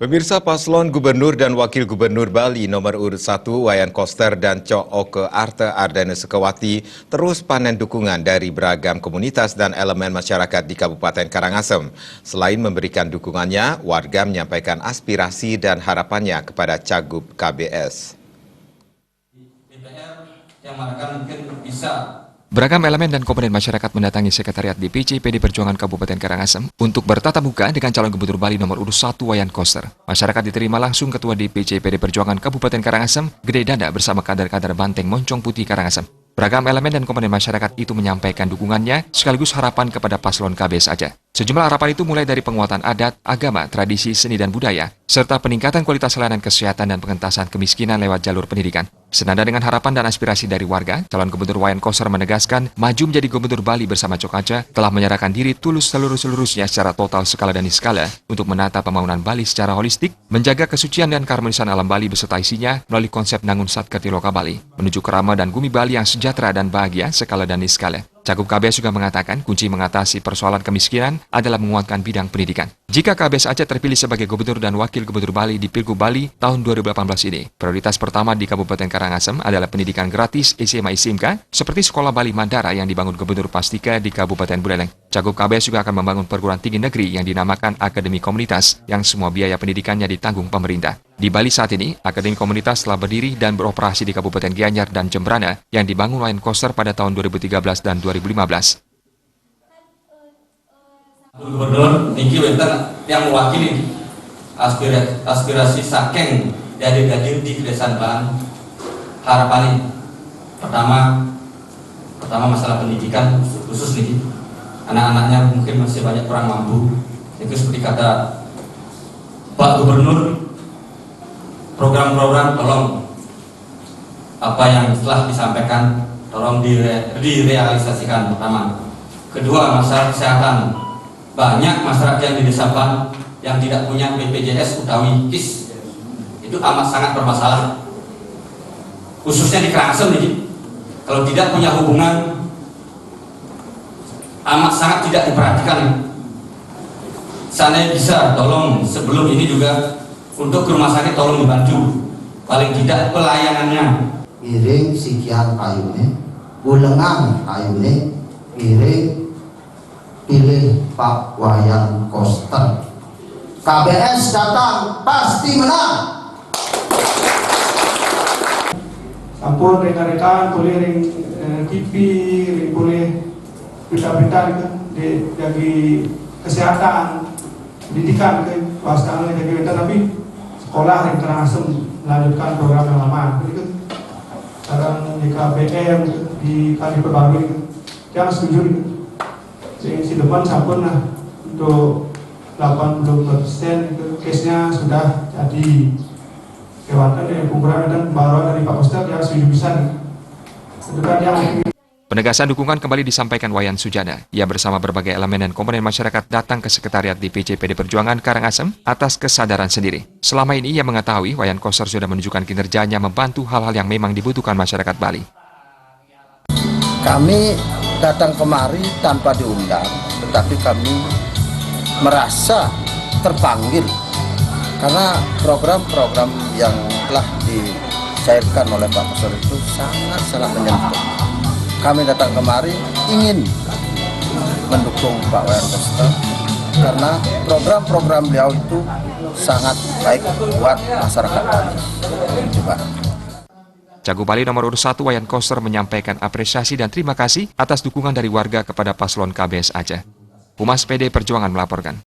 Pemirsa, paslon Gubernur dan Wakil Gubernur Bali nomor urut 1 Wayan Koster dan Cok Oke Arte Ardana Sukawati terus panen dukungan dari beragam komunitas dan elemen masyarakat di Kabupaten Karangasem. Selain memberikan dukungannya, warga menyampaikan aspirasi dan harapannya kepada Cagup KBS. Beragam elemen dan komponen masyarakat mendatangi sekretariat DPC PD Perjuangan Kabupaten Karangasem untuk bertatap muka dengan calon Gubernur Bali nomor urut 1 Wayan Koster. Masyarakat diterima langsung Ketua DPC PD Perjuangan Kabupaten Karangasem, Gede Dada bersama kader-kader Banteng Moncong Putih Karangasem. Beragam elemen dan komponen masyarakat itu menyampaikan dukungannya sekaligus harapan kepada paslon KBS saja. Sejumlah harapan itu mulai dari penguatan adat, agama, tradisi, seni dan budaya, serta peningkatan kualitas layanan kesehatan dan pengentasan kemiskinan lewat jalur pendidikan. Senada dengan harapan dan aspirasi dari warga, calon Gubernur Wayan Koster menegaskan maju menjadi Gubernur Bali bersama Cok Aca telah menyerahkan diri tulus seluruh-seluruhnya secara total skala dan skala untuk menata pembangunan Bali secara holistik, menjaga kesucian dan keharmonisan alam Bali beserta isinya melalui konsep Nangun Satkerti Loka Bali, menuju kerama dan bumi Bali yang sejahtera dan bahagia skala dan skala. Cagup KBS juga mengatakan kunci mengatasi persoalan kemiskinan adalah menguatkan bidang pendidikan. Jika KBS Aceh terpilih sebagai Gubernur dan Wakil Gubernur Bali di Pilgub Bali tahun 2018 ini, prioritas pertama di Kabupaten Karangasem adalah pendidikan gratis SMA ISIMKA seperti Sekolah Bali Mandara yang dibangun Gubernur Pastika di Kabupaten Buleleng. Cagup KBS juga akan membangun perguruan tinggi negeri yang dinamakan Akademi Komunitas yang semua biaya pendidikannya ditanggung pemerintah. Di Bali saat ini, Akademi Komunitas telah berdiri dan beroperasi di Kabupaten Gianyar dan Jembrana yang dibangun Wayan Koster pada tahun 2013 dan 2015. Gubernur Niki Wenten yang mewakili aspirasi saking dari di Kedesaan Bahan. Harapan pertama masalah pendidikan khusus nih, anak-anaknya mungkin masih banyak kurang mampu. Itu seperti kata Pak Gubernur, program-program tolong apa yang telah disampaikan tolong direalisasikan pertama. Kedua, masalah kesehatan. Banyak masyarakat yang di desa Ban yang tidak punya BPJS utawi KIS. Itu amat sangat bermasalah. Khususnya di Karangasem nih. Kalau tidak punya hubungan amat sangat tidak diperhatikan. Sana bisa tolong sebelum ini juga untuk ke rumah sakit tolong dibantu. Paling tidak pelayanannya. Piring sekian kayunya, ulengan kayunya, piring pilih Pak Wayan Koster. KBS datang pasti menang. Sampun rekan-rekan boleh ring TV, ring boleh berita-berita dari kesehatan, pendidikan ke wasitanya dari kita, tapi sekolah ring Karangasem melanjutkan program yang lama. Jadi sekarang di KBM di kali perbarui yang setuju si depan sampun lah untuk 80% case-nya sudah jadi. Dan pembaruan dari Pak Koster yang setuju bisa Penegasan dukungan kembali disampaikan Wayan Sujana. Ia bersama berbagai elemen dan komponen masyarakat datang ke sekretariat DPC PD Perjuangan Karangasem atas kesadaran sendiri. Selama ini ia mengetahui Wayan Koster sudah menunjukkan kinerjanya membantu hal-hal yang memang dibutuhkan masyarakat Bali. Kami datang kemari tanpa diundang, tetapi kami merasa terpanggil karena program-program yang telah dicairkan oleh Pak Koster itu sangat menyentuh. Kami datang kemari ingin mendukung Pak Wayan Koster karena program-program beliau itu sangat baik buat masyarakat Bali. Cagup Bali nomor urut 1 Wayan Koster menyampaikan apresiasi dan terima kasih atas dukungan dari warga kepada paslon KBS Aceh. Humas PD Perjuangan melaporkan.